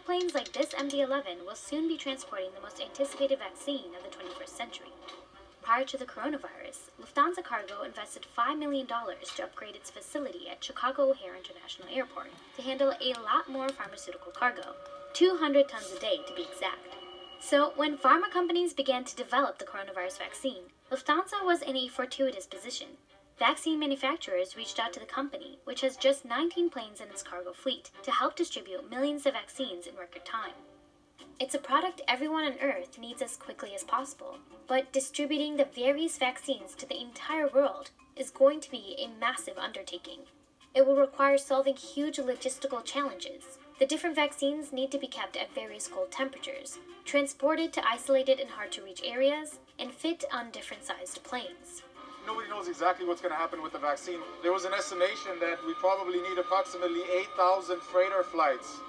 Airplanes like this MD-11 will soon be transporting the most anticipated vaccine of the 21st century. Prior to the coronavirus, Lufthansa Cargo invested $5 million to upgrade its facility at Chicago O'Hare International Airport to handle a lot more pharmaceutical cargo, 200 tons a day to be exact. So when pharma companies began to develop the coronavirus vaccine, Lufthansa was in a fortuitous position. Vaccine manufacturers reached out to the company, which has just 19 planes in its cargo fleet, to help distribute millions of vaccines in record time. It's a product everyone on Earth needs as quickly as possible, but distributing the various vaccines to the entire world is going to be a massive undertaking. It will require solving huge logistical challenges. The different vaccines need to be kept at various cold temperatures, transported to isolated and hard-to-reach areas, and fit on different sized planes. Nobody knows exactly what's going to happen with the vaccine. There was an estimation that we probably need approximately 8,000 freighter flights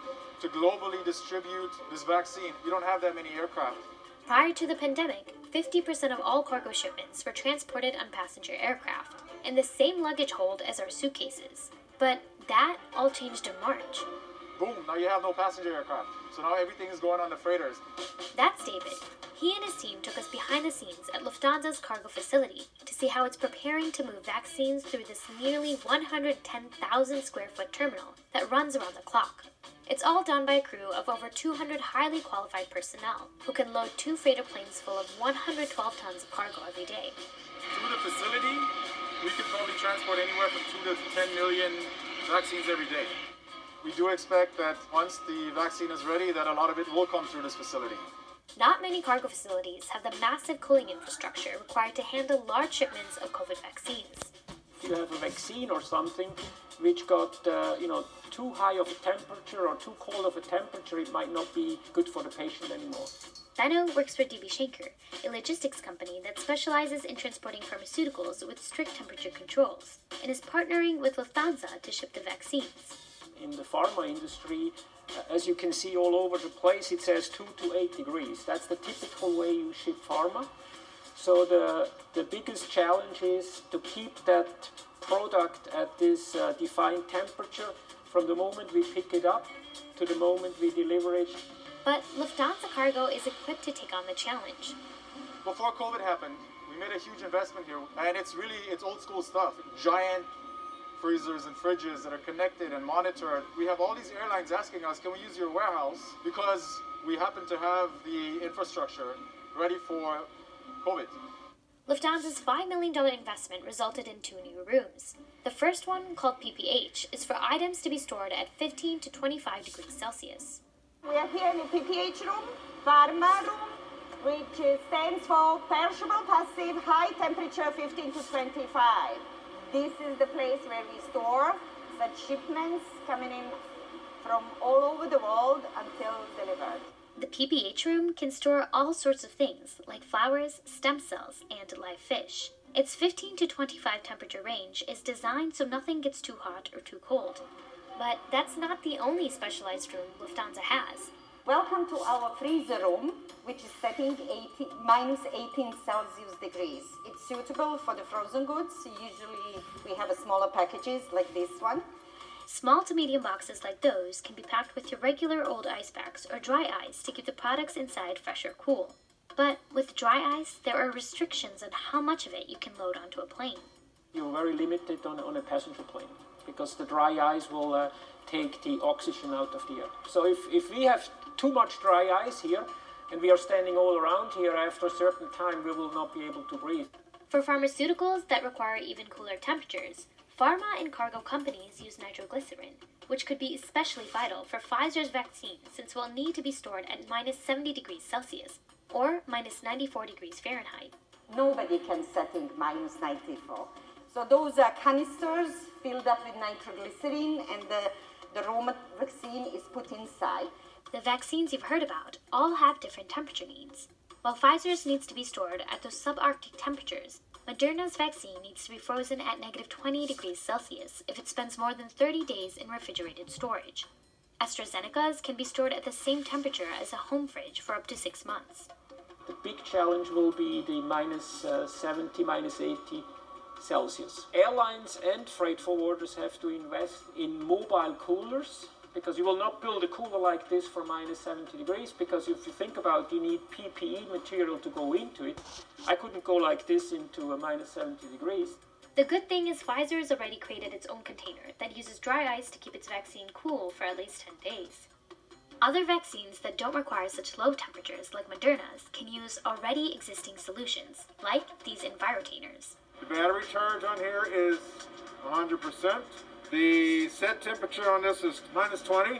to globally distribute this vaccine. We don't have that many aircraft. Prior to the pandemic, 50% of all cargo shipments were transported on passenger aircraft, in the same luggage hold as our suitcases. But that all changed in March. Boom, now you have no passenger aircraft. So now everything is going on the freighters. That's David. He and his team took us behind the scenes at Lufthansa's cargo facility to see how it's preparing to move vaccines through this nearly 110,000 square foot terminal that runs around the clock. It's all done by a crew of over 200 highly qualified personnel who can load 2 freighter planes full of 112 tons of cargo every day. Through the facility, we could probably transport anywhere from 2 to 10 million vaccines every day. We do expect that once the vaccine is ready, that a lot of it will come through this facility. Not many cargo facilities have the massive cooling infrastructure required to handle large shipments of COVID vaccines. If you have a vaccine or something which got too high of a temperature or too cold of a temperature, it might not be good for the patient anymore. Benno works for DB Schenker, a logistics company that specializes in transporting pharmaceuticals with strict temperature controls, and is partnering with Lufthansa to ship the vaccines. In the pharma industry, as you can see all over the place, it says 2 to 8 degrees. That's the typical way you ship pharma. So the biggest challenge is to keep that product at this defined temperature from the moment we pick it up to the moment we deliver it. But Lufthansa Cargo is equipped to take on the challenge. Before COVID happened, we made a huge investment here, and it's old school stuff. Giant freezers and fridges that are connected and monitored. We have all these airlines asking us, can we use your warehouse? Because we happen to have the infrastructure ready for COVID. Lufthansa's $5 million investment resulted in 2 new rooms. The first one, called PPH, is for items to be stored at 15 to 25 degrees Celsius. We are here in the PPH room, Pharma room, which stands for Perishable Passive High Temperature 15 to 25. This is the place where we store such shipments coming in from all over the world until delivered. The PPH room can store all sorts of things, like flowers, stem cells, and live fish. Its 15 to 25 temperature range is designed so nothing gets too hot or too cold. But that's not the only specialized room Lufthansa has. Welcome to our freezer room, which is setting minus 18 Celsius degrees. It's suitable for the frozen goods. Usually we have smaller packages like this one. Small to medium boxes like those can be packed with your regular old ice packs or dry ice to keep the products inside fresh or cool. But with dry ice, there are restrictions on how much of it you can load onto a plane. You're very limited on a passenger plane because the dry ice will take the oxygen out of the air. So if we have too much dry ice here and we are standing all around here, after a certain time we will not be able to breathe. For pharmaceuticals that require even cooler temperatures, pharma and cargo companies use nitroglycerin, which could be especially vital for Pfizer's vaccine since it will need to be stored at minus 70 degrees Celsius or minus 94 degrees Fahrenheit. Nobody can set in minus 94. So those are canisters filled up with nitroglycerin, and the raw vaccine is put inside. The vaccines you've heard about all have different temperature needs. While Pfizer's needs to be stored at those subarctic temperatures, Moderna's vaccine needs to be frozen at negative 20 degrees Celsius if it spends more than 30 days in refrigerated storage. AstraZeneca's can be stored at the same temperature as a home fridge for up to 6 months. The big challenge will be the minus 70, minus 80 Celsius. Airlines and freight forwarders have to invest in mobile coolers because you will not build a cooler like this for minus 70 degrees, because if you think about, you need PPE material to go into it. I couldn't go like this into a minus 70 degrees. The good thing is Pfizer has already created its own container that uses dry ice to keep its vaccine cool for at least 10 days. Other vaccines that don't require such low temperatures, like Moderna's, can use already existing solutions, like these Envirotainers. The battery charge on here is 100%. The set temperature on this is minus 20.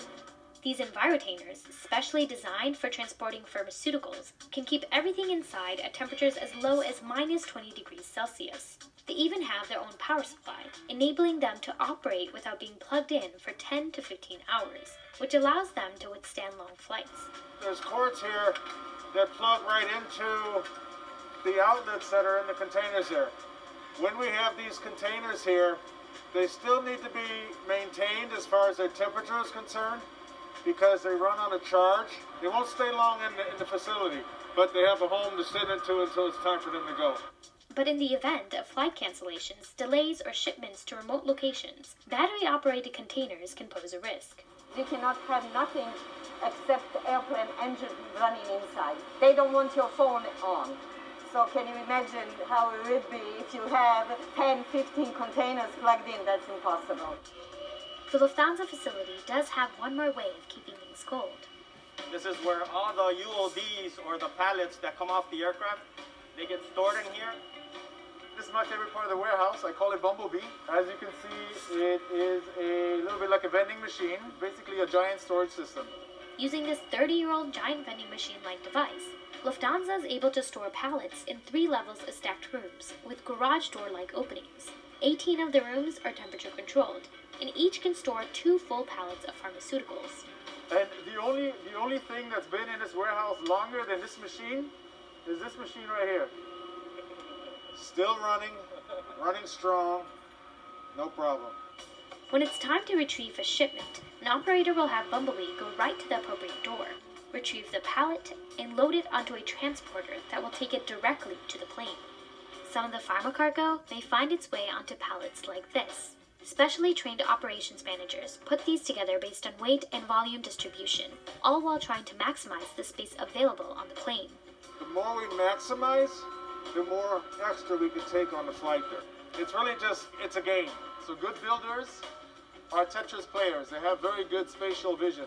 These Envirotainers, specially designed for transporting pharmaceuticals, can keep everything inside at temperatures as low as minus 20 degrees Celsius. They even have their own power supply, enabling them to operate without being plugged in for 10 to 15 hours, which allows them to withstand long flights. There's cords here that plug right into the outlets that are in the containers here. When we have these containers here, they still need to be maintained as far as their temperature is concerned, because they run on a charge. They won't stay long in the facility, but they have a home to sit into until it's time for them to go. But in the event of flight cancellations, delays, or shipments to remote locations, battery-operated containers can pose a risk. You cannot have nothing except the airplane engine running inside. They don't want your phone on. So can you imagine how it would be if you have 10, 15 containers plugged in? That's impossible. The Lufthansa facility does have one more way of keeping things cold. This is where all the UODs, or the pallets that come off the aircraft, they get stored in here. This is my favorite part of the warehouse. I call it Bumblebee. As you can see, it is a little bit like a vending machine, basically a giant storage system. Using this 30-year-old giant vending machine-like device, Lufthansa is able to store pallets in 3 levels of stacked rooms with garage door-like openings. 18 of the rooms are temperature controlled, and each can store 2 full pallets of pharmaceuticals. And the only thing that's been in this warehouse longer than this machine is this machine right here. Still running strong, no problem. When it's time to retrieve a shipment, an operator will have Bumblebee go right to the appropriate door, retrieve the pallet, and load it onto a transporter that will take it directly to the plane. Some of the pharma cargo may find its way onto pallets like this. Specially trained operations managers put these together based on weight and volume distribution, all while trying to maximize the space available on the plane. The more we maximize, the more extra we can take on the flight there. It's really it's a game. So good builders are Tetris players. They have very good spatial vision.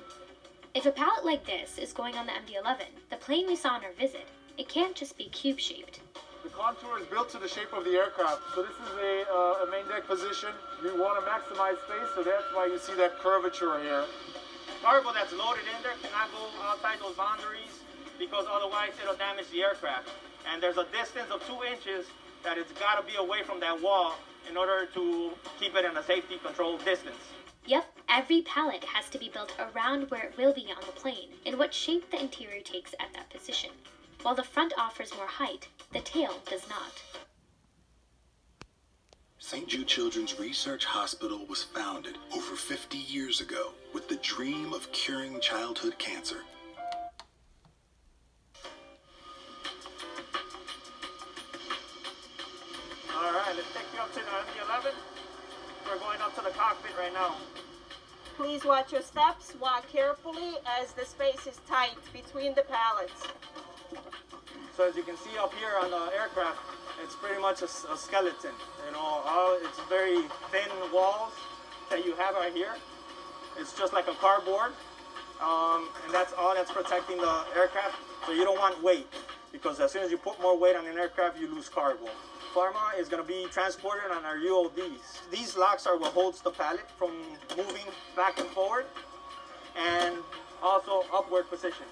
If a pallet like this is going on the MD-11, the plane we saw on our visit, it can't just be cube-shaped. The contour is built to the shape of the aircraft. So this is a main deck position. We want to maximize space, so that's why you see that curvature here. Cargo that's loaded in there cannot go outside those boundaries, because otherwise it'll damage the aircraft. And there's a distance of 2 inches that it's got to be away from that wall in order to keep it in a safety controlled distance. Yep, every pallet has to be built around where it will be on the plane and what shape the interior takes at that position. While the front offers more height, the tail does not. St. Jude Children's Research Hospital was founded over 50 years ago with the dream of curing childhood cancer. All right, let's take you up to the MD-11. We're going up to the cockpit right now. Please watch your steps, walk carefully as the space is tight between the pallets. So as you can see up here on the aircraft, it's pretty much a skeleton. You know, it's very thin walls that you have right here. It's just like a cardboard, and that's all that's protecting the aircraft. So you don't want weight, because as soon as you put more weight on an aircraft, you lose cargo. Pharma is going to be transported on our UODs. These locks are what holds the pallet from moving back and forward, and also upward positions.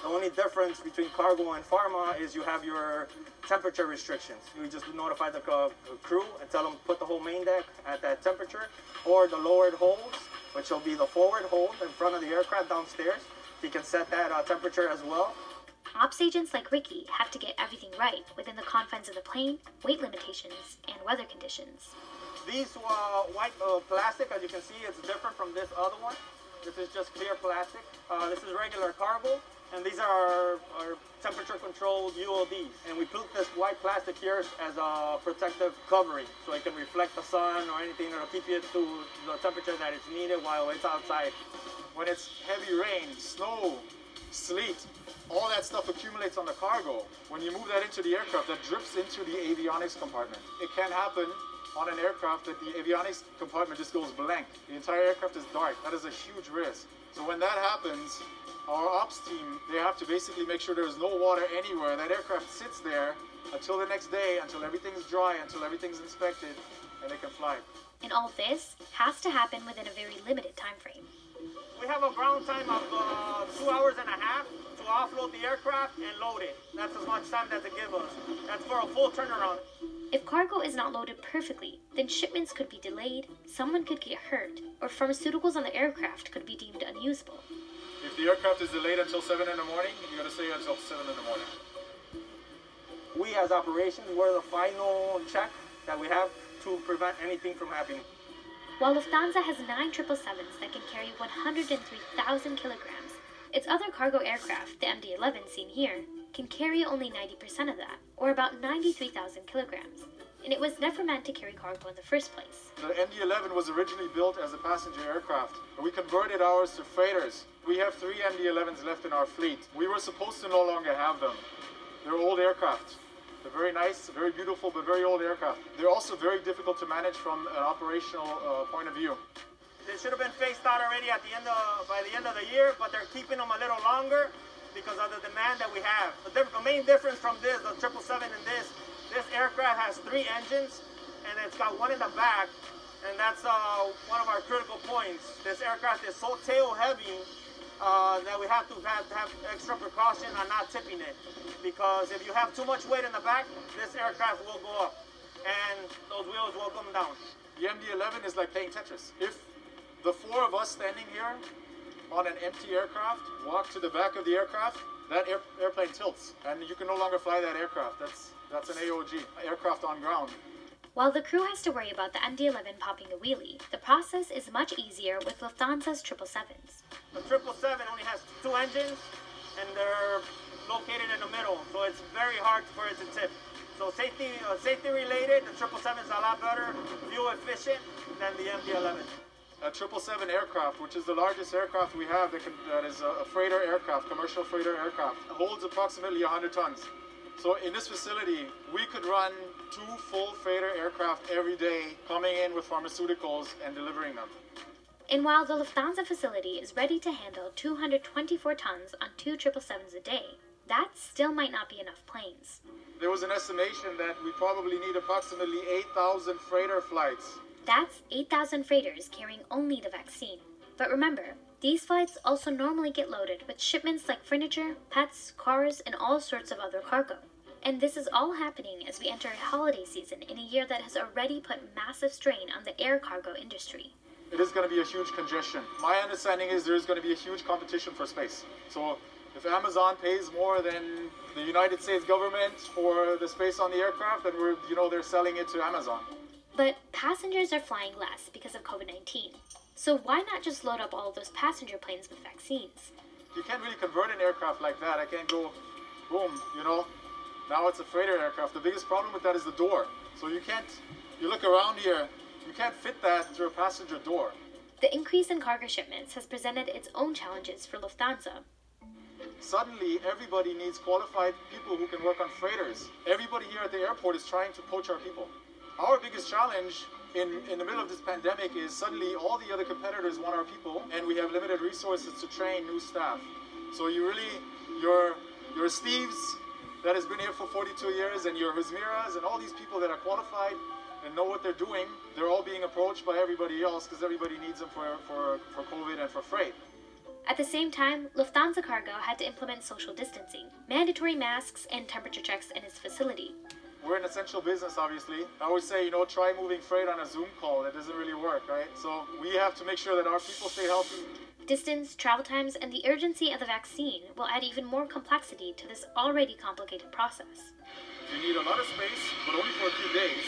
The only difference between cargo and pharma is you have your temperature restrictions. You just notify the crew and tell them to put the whole main deck at that temperature, or the lowered holds, which will be the forward hold in front of the aircraft downstairs. You can set that temperature as well. Ops agents like Ricky have to get everything right within the confines of the plane, weight limitations, and weather conditions. These white plastic, as you can see, it's different from this other one. This is just clear plastic. This is regular cargo, and these are our temperature-controlled UODs. And we put this white plastic here as a protective covering, so it can reflect the sun or anything that'll keep it to the temperature that it's needed while it's outside. when it's heavy rain, snow, sleet, all that stuff accumulates on the cargo. When you move that into the aircraft, that drips into the avionics compartment. It can happen on an aircraft that the avionics compartment just goes blank. The entire aircraft is dark. That is a huge risk. So when that happens, our ops team, they have to basically make sure there's no water anywhere. That aircraft sits there until the next day, until everything's dry, until everything's inspected, and they can fly. And all this has to happen within a very limited time frame. We have a ground time of 2.5 hours to offload the aircraft and load it. That's as much time that they give us. That's for a full turnaround. If cargo is not loaded perfectly, then shipments could be delayed, someone could get hurt, or pharmaceuticals on the aircraft could be deemed unusable. If the aircraft is delayed until 7 in the morning, you gotta stay until 7 in the morning. We as operations, we're the final check that we have to prevent anything from happening. While Lufthansa has 9 777s that can carry 103,000 kilograms, its other cargo aircraft, the MD-11 seen here, can carry only 90% of that, or about 93,000 kilograms. And it was never meant to carry cargo in the first place. The MD-11 was originally built as a passenger aircraft. We converted ours to freighters. We have 3 MD-11s left in our fleet. We were supposed to no longer have them. They're old aircraft. They're very nice, very beautiful, but very old aircraft. They're also very difficult to manage from an operational point of view. They should have been phased out already by the end of the year, but they're keeping them a little longer because of the demand that we have. The main difference from this, the 777 and this aircraft has 3 engines, and it's got 1 in the back, and that's one of our critical points. This aircraft is so tail heavy that we have to have extra precaution on not tipping it, because if you have too much weight in the back, this aircraft will go up, and those wheels will come down. The MD-11 is like playing Tetris. If the 4 of us standing here on an empty aircraft walk to the back of the aircraft, that airplane tilts, and you can no longer fly that aircraft. That's an AOG, aircraft on ground. While the crew has to worry about the MD-11 popping a wheelie, the process is much easier with Lufthansa's 777s. The 777 only has 2 engines, and they're located in the middle, so it's very hard for it to tip. So safety related, the 777 is a lot better, fuel efficient than the MD-11. A 777 aircraft, which is the largest aircraft we have that is a freighter aircraft, commercial freighter aircraft, holds approximately 100 tons. So in this facility, we could run 2 full freighter aircraft every day, coming in with pharmaceuticals and delivering them. And while the Lufthansa facility is ready to handle 224 tons on 2 777s a day, that still might not be enough planes. There was an estimation that we probably need approximately 8,000 freighter flights. That's 8,000 freighters carrying only the vaccine. But remember, these flights also normally get loaded with shipments like furniture, pets, cars, and all sorts of other cargo. And this is all happening as we enter a holiday season in a year that has already put massive strain on the air cargo industry. It is going to be a huge congestion. My understanding is there is going to be a huge competition for space. So if Amazon pays more than the United States government for the space on the aircraft, then they're selling it to Amazon. But passengers are flying less because of COVID-19. So why not just load up all of those passenger planes with vaccines? You can't really convert an aircraft like that. I can't go, boom, now it's a freighter aircraft. The biggest problem with that is the door. So you look around here, you can't fit that through a passenger door. The increase in cargo shipments has presented its own challenges for Lufthansa. Suddenly, everybody needs qualified people who can work on freighters. Everybody here at the airport is trying to poach our people. Our biggest challenge in the middle of this pandemic is suddenly all the other competitors want our people, and we have limited resources to train new staff. So your Steves that has been here for 42 years, and your Husmiras, and all these people that are qualified and know what they're doing, they're all being approached by everybody else because everybody needs them for COVID and for freight. At the same time, Lufthansa Cargo had to implement social distancing, mandatory masks, and temperature checks in its facility. We're an essential business, obviously. I always say, try moving freight on a Zoom call. It doesn't really work, right? So we have to make sure that our people stay healthy. Distance, travel times, and the urgency of the vaccine will add even more complexity to this already complicated process. You need a lot of space, but only for a few days,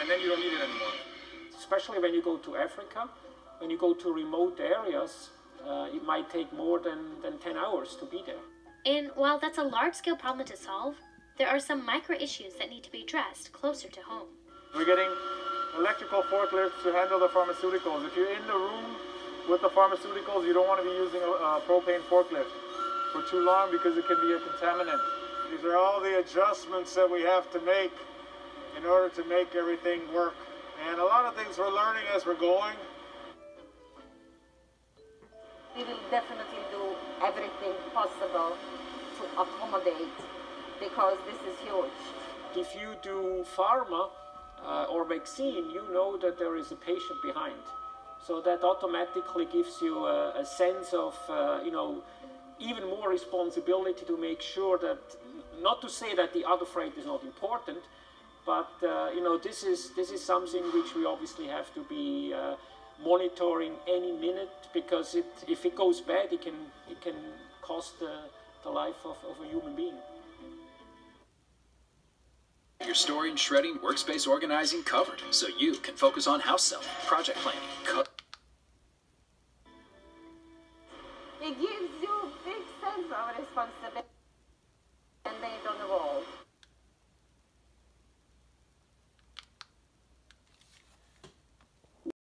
and then you don't need it anymore. Especially when you go to Africa, when you go to remote areas, it might take more than 10 hours to be there. And while that's a large-scale problem to solve, there are some micro issues that need to be addressed closer to home. We're getting electrical forklifts to handle the pharmaceuticals. If you're in the room with the pharmaceuticals, you don't want to be using a propane forklift for too long because it can be a contaminant. These are all the adjustments that we have to make in order to make everything work. And a lot of things we're learning as we're going. We will definitely do everything possible to accommodate, because this is huge. If you do pharma or vaccine, you know that there is a patient behind. So that automatically gives you a sense of, even more responsibility to make sure that, not to say that the other freight is not important, but this is something which we obviously have to be monitoring any minute, because if it goes bad, it can cost the life of a human being. Your storing, shredding, workspace organizing covered, so you can focus on house selling, project planning. It gives you a big sense of responsibility.